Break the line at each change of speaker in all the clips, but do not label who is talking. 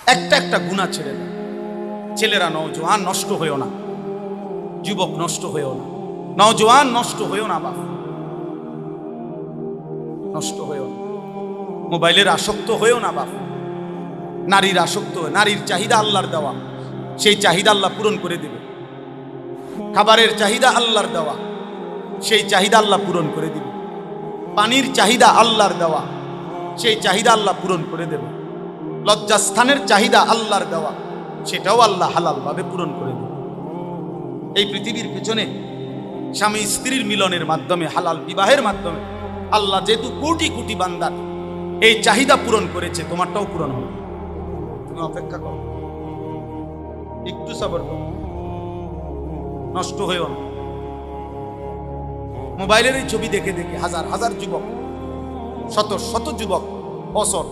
একটা একটা গুনাহ ছেড়ে দাও। ছেলেরা নওজোয়ান নষ্ট হয়েও না, যুবক নষ্ট হয়েও না, নওজোয়ান নষ্ট হয়েও না, বাবা নষ্ট হয়েও না, মোবাইলের আসক্ত হয়েও না, বাবা নারীর আসক্ত, নারীর চাহিদা আল্লাহর দেওয়া, সেই চাহিদা আল্লাহ পূরণ করে দেবে। খাবারের চাহিদা আল্লাহর দেওয়া, সেই চাহিদা আল্লাহ পূরণ করে দিবে। পানির চাহিদা আল্লাহর দেওয়া, সেই চাহিদা আল্লাহ পূরণ করে দেবে। লজ্জাস্থানের চাহিদা আল্লাহর দেওয়া, সেটাও আল্লাহ হালাল ভাবে পূরণ করে দেবে। এই পৃথিবীর পেছনে স্বামী স্ত্রীর মিলনের মাধ্যমে, হালাল বিবাহের মাধ্যমে আল্লাহ যেহেতু কোটি কোটি বান্দার এই চাহিদা পূরণ করেছে, তোমারটাও পূরণ হবে। তুমি অপেক্ষা করো, একটু সবর করো, নষ্ট হয়েও না। মোবাইলের এই ছবি দেখে দেখে হাজার হাজার যুবক, শত শত যুবক অসৎ,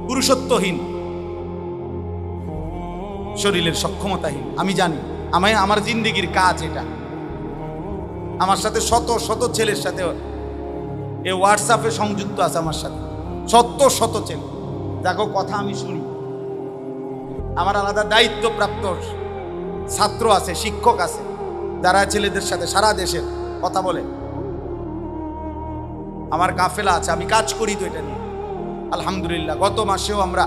পুরুষত্বহীন, শরীরের সক্ষমতাহীন। আমি জানি, আমার জিন্দেগির কাজ এটা। আমার সাথে শত শত ছেলের সাথে এই হোয়াটসঅ্যাপে সংযুক্ত আছে, আমার সাথে শত শত ছেলে, দেখো কথা আমি শুনি। আমার আলাদা দায়িত্বপ্রাপ্ত ছাত্র আছে, শিক্ষক আছে, যারা ছেলেদের সাথে সারা দেশের কথা বলে। আমার কাফেলা আছে, আমি কাজ করি তো এটা নিয়ে, আলহামদুলিল্লাহ। গত মাসেও আমরা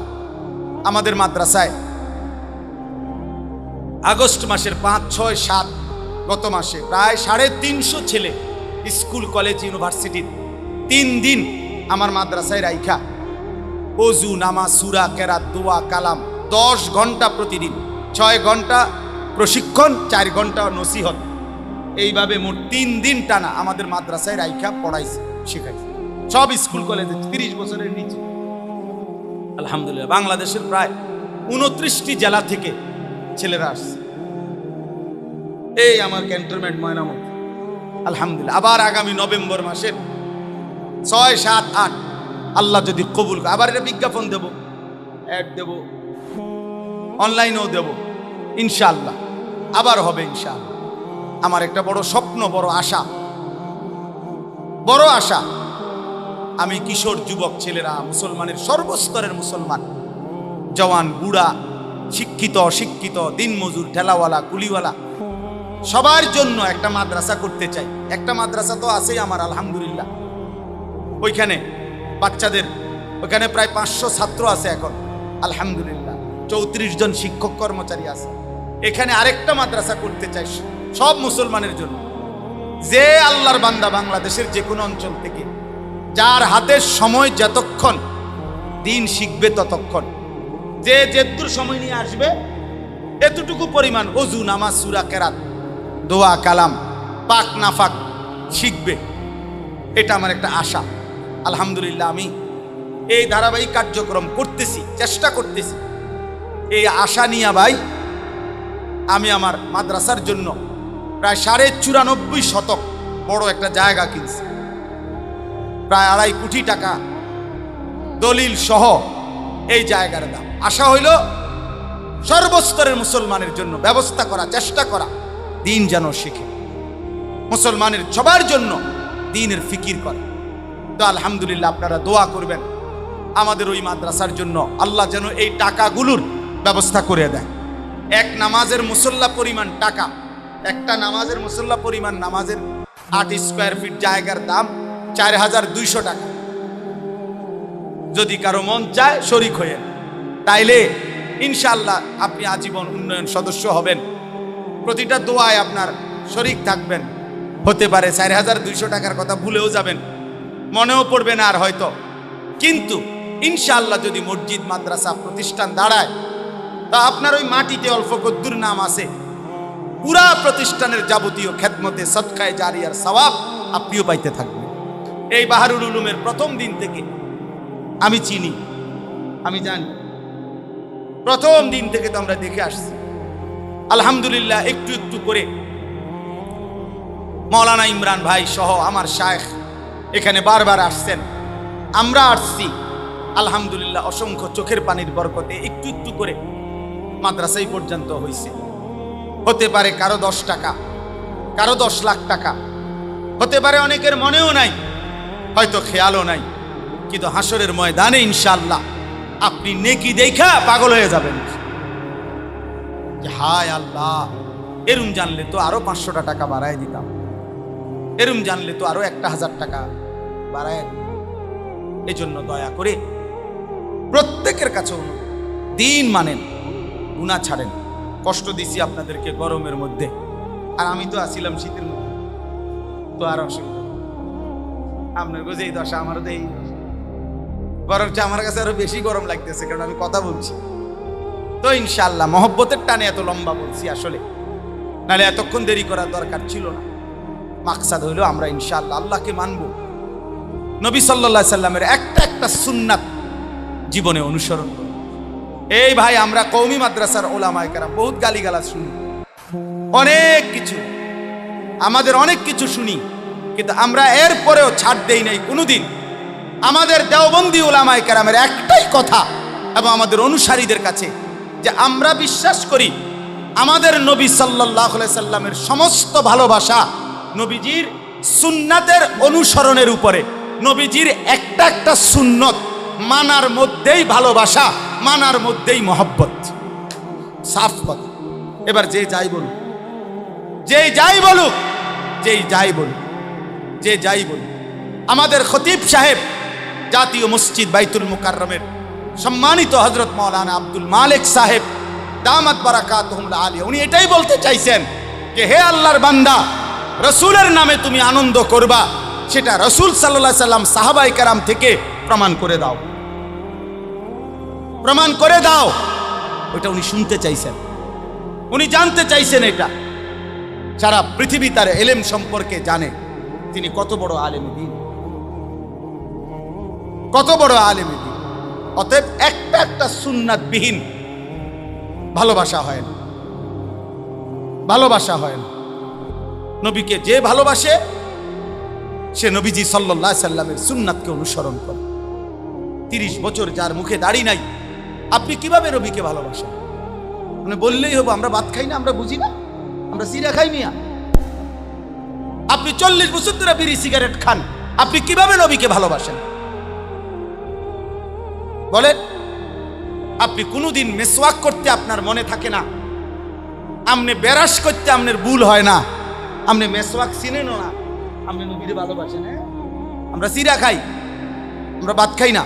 আমাদের মাদ্রাসায় আগস্ট মাসের 5, 6, 7 গত মাসে প্রায় 350 ছেলে স্কুল, কলেজ, ইউনিভার্সিটির 3 দিন আমার মাদ্রাসায় রাইখা ওযু, নামাজ, সূরা, কেরাত, দোয়া, কালাম 10 ঘন্টা প্রতিদিন, 6 ঘন্টা প্রশিক্ষণ, 4 ঘন্টা নসিহত, এইভাবে মোট 3 দিন টানা আমাদের মাদ্রাসায় রাইখা পড়াইছে, শেখাইছে। সব স্কুল কলেজে 30 বছরের নিচে, আলহামদুলিল্লাহ। বাংলাদেশের প্রায় 29টি জেলা থেকে ছেলেরা আসছে। এই আমার ক্যান্টনমেন্ট ময়নামতি, আলহামদুলিল্লাহ। আবার আগামী নভেম্বর মাসের 6, 7, 8 আল্লাহ যদি কবুল করে, আবার এটা বিজ্ঞাপন দেব, অ্যাড দেব, অনলাইনেও দেব, ইনশাআল্লাহ আবার হবে ইনশাআল্লাহ। আমার একটা বড় স্বপ্ন, বড় আশা, বড় আশা, আমি কিশোর যুবক ছেলেরা, মুসলমানের সর্বস্তরের মুসলমান, জওয়ান, বুড়া, শিক্ষিত, অশিক্ষিত, দিনমজুর, ঠেলাওয়ালা, কুলিওয়ালা, সবার জন্য একটা মাদ্রাসা করতে চাই। একটা মাদ্রাসা তো আছেই আমার, আলহামদুলিল্লাহ। ওইখানে বাচ্চাদের, ওইখানে প্রায় 500 ছাত্র আছে এখন, আলহামদুলিল্লাহ। 34 জন শিক্ষক কর্মচারী আছে। এখানে আরেকটা মাদ্রাসা করতে চাই সব মুসলমানের জন্য। যে আল্লাহর বান্দা বাংলাদেশের যে কোনো অঞ্চল থেকে, যার হাতের সময় যতক্ষণ দিন শিখবে ততক্ষণ, যে যেদূর সময় নিয়ে আসবে এতটুকু পরিমাণ ওযু, নামাজ, সূরা, কেরাত, দোয়া, কালাম, পাক নাফাক শিখবে। এটা আমার একটা আশা, আলহামদুলিল্লাহ। আমি এই ধারাবাহিক কার্যক্রম করতেছি, চেষ্টা করতেছি। এই আশা নিয়ে ভাই আমি আমার মাদ্রাসার জন্য প্রায় 94.5 শতক বড় একটা জায়গা কিনছি, প্রায় 2.5 কোটি টাকা দলিল সহ এই জায়গার দাম। আশা হইল সর্বস্তরের মুসলমানের জন্য ব্যবস্থা করা, চেষ্টা করা, দিন যেন শিখে, মুসলমানের সবার জন্য দিনের ফিকির করে। তো আলহামদুলিল্লাহ আপনারা দোয়া করবেন আমাদের ওই মাদ্রাসার জন্য, আল্লাহ যেন এই টাকাগুলোর ব্যবস্থা করে দেয়। এক নামাজের মুসল্লা পরিমাণ টাকা, একটা নামাজের মুসল্লা পরিমাণ নামাজের 8 স্কয়ার ফিট জায়গার দাম 4200 টাকা। যদি কারো মন চায় শরীক হয়ে, তাইলে ইনশাআল্লাহ আপনি আজীবন উন্নয়ন সদস্য হবেন, প্রতিটা দোয়ায় আপনার শরীক থাকবেন। হতে পারে 4200 টাকার কথা ভুলেও যাবেন, মনেও পড়বে না আর হয়তো, কিন্তু ইনশাআল্লাহ যদি মসজিদ, মাদ্রাসা, প্রতিষ্ঠান দাঁড়ায়, তা আপনার ওই মাটিতে অল্প কদ্দুর নাম আছে, পুরা প্রতিষ্ঠানের যাবতীয় খেদমতে, সদকায়ে জারিয়ার সওয়াব আপনিও পাইতে থাকবেন। এই বাহারুল উলুমের প্রথম দিন থেকে আমি চিনি, আমি জানি, প্রথম দিন থেকে তো আমরা দেখে আসছি। আলহামদুলিল্লাহ একটু একটু করে মাওলানা ইমরান ভাই সহ আমার শায়েখ এখানে বারবার আসছেন, আমরা আসছি, আলহামদুলিল্লাহ অসংখ্য চোখের পানির বরকতে একটু একটু করে মাদ্রাসাই পর্যন্ত হয়েছে। হতে পারে কারো 10 টাকা, কারো 10 লাখ টাকা, হতে পারে অনেকের মনেও নাই, হয়তো খেয়ালও নাই, কিন্তু হাসরের ময়দানে ইনশাআল্লাহ আপনি নেকি দেখা পাগল হয়ে যাবেন যে হায় আল্লাহ, এরম জানলে তো আরো 500টা টাকা বাড়ায় দিতাম, এরম জানলে তো আরো 1000 টাকা বাড়ায় দিতাম। এই জন্য দয়া করে প্রত্যেকের কাছে দিন মানেন, গুনাহ ছাড়েন। কষ্ট দিছি আপনাদেরকে গরমের মধ্যে, আর আমি তো আসিলাম শীতের মধ্যে, তো আর অসুবিধা আপনার কাছে এই দশা, আমারও তো এই দশা। বরঞ্চ আমার কাছে আরো বেশি গরম লাগতেছে, কারণ আমি কথা বলছি। তো ইনশাআল্লাহ মহব্বতের টানে এত লম্বা বলছি আসলে, নাহলে এতক্ষণ দেরি করার দরকার ছিল না। মাকসাদ হইল আমরা ইনশাআল্লাহ আল্লাহকে মানব, নবী সাল্লাল্লাহু আলাইহি সাল্লামের একটা একটা সুন্নাত জীবনে অনুসরণ করব। এই ভাই, আমরা কওমি মাদ্রাসার ওলামায়ে কেরাম বহুত গালিগালাজ শুনি, অনেক কিছু, আমাদের অনেক কিছু শুনি, কিন্তু আমরা এরপরেও ছাড় দেই নাই কোনোদিন। আমাদের দেওবন্দি ওলামায়ে কেরামের একটাই কথা, এবং আমাদের অনুসারীদের কাছে, যে আমরা বিশ্বাস করি আমাদের নবী সাল্লাল্লাহু আলাইহি সাল্লামের সমস্ত ভালোবাসা নবীজির সুন্নাতের অনুসরণের উপরে, নবীজির একটা একটা সুন্নত মানার মধ্যেই ভালোবাসা, মানার মধ্যেই মহব্বত। সাফ কথা। এবার যে যাই বলুক, যে যাই বলুক, যে যাই বলুক, যে যাই বলুক, আমাদের খতিব সাহেব জাতীয় মসজিদ বাইতুল মুকাররমের সম্মানিত হযরত মাওলানা আব্দুল মালিক সাহেব দামাত বারাকাতুহুল আলিয়া, উনি এটাই বলতে চাইছেন যে হে আল্লাহর বান্দা, রসুলের নামে তুমি আনন্দ করবা, সেটা রসুল সাল্লাল্লাহু আলাইহি সাল্লাম সাহাবায়ে কেরাম থেকে প্রমাণ করে দাও, প্রমাণ করে দাও। ওইটা উনি শুনতে চাইছেন, উনি জানতে চাইছেন। এটা সারা পৃথিবী তার ইলম সম্পর্কে জানে, তিনি কত বড় আলেম দ্বীন, কত বড় আলেম দ্বীন। অতএব একটা একটা সুন্নাত বিহীন ভালোবাসা হয় না, ভালোবাসা হয় না। নবীকে যে ভালোবাসে সে নবীজি সাল্লাল্লাহু আলাইহি সাল্লামের সুন্নাতকে অনুসরণ করে। 30 বছর যার মুখে দাড়ি নাই, আপনি কিভাবে নবীকে ভালোবাসেন? মানে বললেই হবো আমরা ভাত খাই না, আমরা বুঝি না, আমরা সিরা খাই মিয়া। আপনি 40 বছর ধরে বিড়ি সিগারেট খান, আপনি কিভাবে নবীকে ভালোবাসেন বলেন? আপনি কোনোদিন মেসওয়াক করতে আপনার মনে থাকে না, আপনি বেরাস করতে আপনার ভুল হয় না, আপনি মেসওয়াক চিনেন না, আপনি নবীরে ভালোবাসেন? আমরা সিরা খাই, আমরা ভাত খাই না।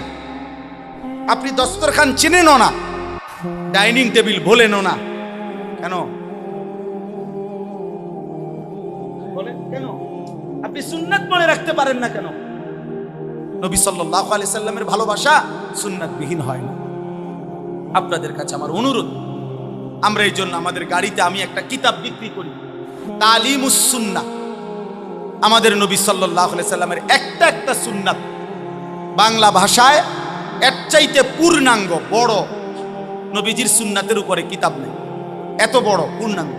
আপনি দস্তরখান চিনেন না, ডাইনিং টেবিল ভোলেন না, কেন বলেন? কেন আপনি সুন্নাত মনে রাখতে পারেন না কেন? নবী সাল্লাল্লাহু আলাইহি সাল্লামের ভালোবাসা সুন্নাত বিহীন হয় না। আপনাদের কাছে আমার অনুরোধ, আমরা এই জন্য আমাদের গাড়িতে আমি একটা কিতাব বিক্রি করি, তালিমুস সুন্নাহ। আমাদের নবী সাল্লাল্লাহু আলাইহি সাল্লামের একটা একটা সুন্নাত বাংলা ভাষায় এর চাইতে পূর্ণাঙ্গ বড় নবীজির সুন্নাতের উপরে কিতাব নেই, এত বড় পূর্ণাঙ্গ।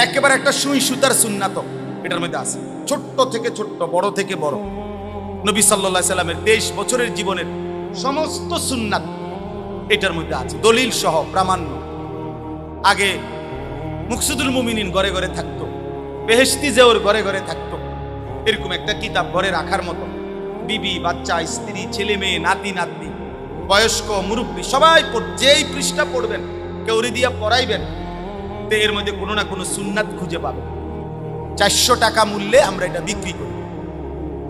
একেবারে একটা সুই সুতার সুন্নাত এটার মধ্যে আছে, ছোট্ট থেকে ছোট্ট, বড় থেকে বড়। নবী সাল্লাল্লাহু আলাইহি সাল্লামের 23 বছরের জীবনের সমস্ত সুন্নাত এটার মধ্যে আছে, দলিল সহ, প্রামাণ্য। আগে মুকসুদুল মুমিনিন ঘরে ঘরে থাকতো, বেহেশতি জেওর ঘরে ঘরে থাকতো, এরকম একটা কিতাব ঘরে রাখার মতো। বিবি, বাচ্চা, স্ত্রী, ছেলে মেয়ে, নাতি নাতনি, বয়স্ক, মুরব্বী সবাই যেই পৃষ্ঠা পড়বেন, কেউরি দিয়া পড়াইবেন, তো এর মধ্যে কোনো না কোনো সুন্নাত খুঁজে পাবেন। 400 টাকা মূল্যে আমরা এটা বিক্রি করি।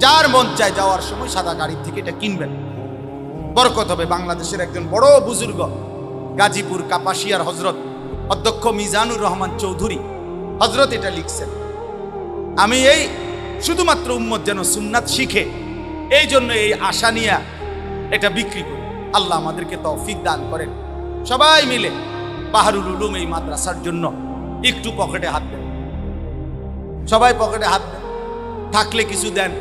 যার মন চায় যাওয়ার সময় সাদা গাড়ির থেকে এটা কিনবেন, বরকত হবে। বাংলাদেশের একজন বড় বুজুর্গ, গাজীপুর কাপাসিয়ার হজরত অধ্যক্ষ মিজানুর রহমান চৌধুরী হজরত এটা লিখছেন। আমি এই শুধুমাত্র উম্মত যেন সুন্নাত শিখে, এই জন্য এই আশা নিয়ে এটা বিক্রি করি। আল্লাহ আমাদেরকে তৌফিক দান করেন। সবাই মিলে বাহরুল উলুম এই মাদ্রাসার জন্য একটু পকেটে হাত দেন, সবাই পকেটে হাত দেন, থাকলে কিছু দেন,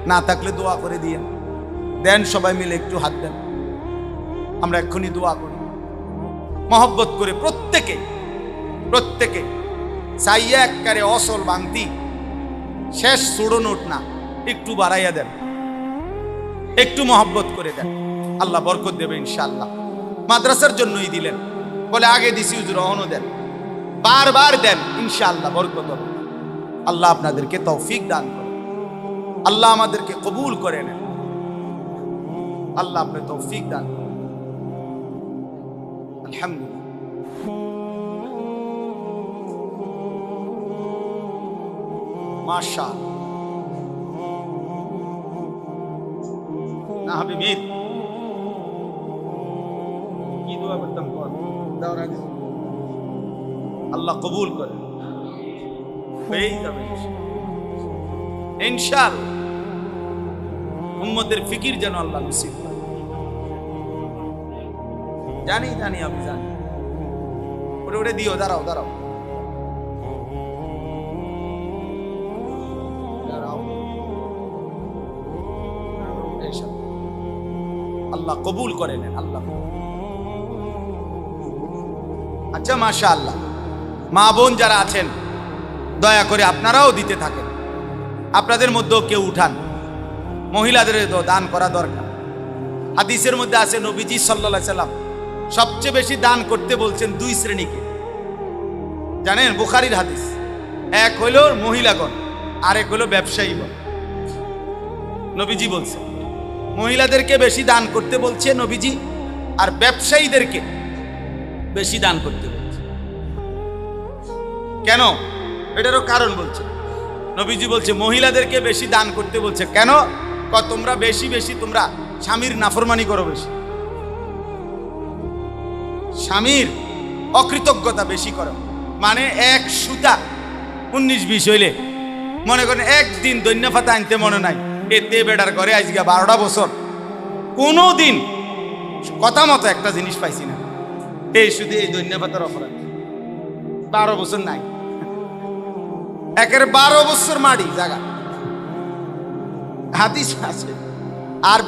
না থাকলে দোয়া করে দিয়েন। দেন, সবাই মিলে একটু হাত দেন, আমরা এক্ষুনি দোয়া করি মহব্বত করে। প্রত্যেকে প্রত্যেকে চাইয়া একবারে অসল বাংতি, শেষ ছোড়ো নোট না, একটু বাড়াইয়া দেন, একটু মহব্বত করে দেন, আল্লাহ বরকত দেবে ইনশাআল্লাহ। মাদ্রাসার জন্যই দিলেন বলে আগে দিছি হুজুর, অহনও দেন, বারবার দেন, ইনশাআল্লাহ বরকত হবে। আল্লাহ আপনাদেরকে তৌফিক দান করেন, আল্লাহ আমাদেরকে কবুল করে নেন, আল্লাহ আপনাকে তৌফিক দান করেন। আলহামদুলিল্লাহ। মাশাআল্লাহ। না হাবিবি কি দোয়া করতাম কর দাও না, আল্লাহ কবুল করে হয়েই যাবে ইনশাআল্লাহ। উম্মতের ফিকির যেন আল্লাহ নসিব করে। জানি আমি জানি। ওরে দিও, দাঁড়াও আল্লাহ কবুল করে নেন আল্লাহ। আচ্ছা মাশাআল্লাহ, মা বোন যারা আছেন দয়া করে আপনারাও দিতে থাকেন। আপনাদের মধ্যেও কেউ উঠান, মহিলাদের দান করা দরকার। হাদিসের মধ্যে আছে নবীজি সাল্লাল্লাহু আলাইহি সাল্লাম সবচেয়ে বেশি দান করতে বলছেন দুই শ্রেণীকে, জানেন? বুখারীর হাদিস। এক হলো মহিলাগণ, আরেক হলো ব্যবসায়ীগণ। নবীজি বলছেন মহিলাদেরকে বেশি দান করতে বলছে নবীজি, আর ব্যবসায়ীদেরকে বেশি দান করতে বলছে। কেন? এটারও কারণ বলছে। নবীজি বলছে মহিলাদেরকে বেশি দান করতে বলছে কেন? তোমরা বেশি তোমরা স্বামীর নাফরমানি করো, বেশি স্বামীর অকৃতজ্ঞতা বেশি করো। মানে এক সুতা 19-20 হইলে মনে করেন একদিন দৈন্য পাতা আনতে মনে নাই, এতে বেটার করে আজকে 12টা বছর কোনো দিন কথা মতো একটা জিনিস পাইছি না, এই শুধু এই দৈন্য পাতার অপরাধ। 12 বছর নাই, একের 12 বছর মাড়ি জায়গা হাদিস আছে। আর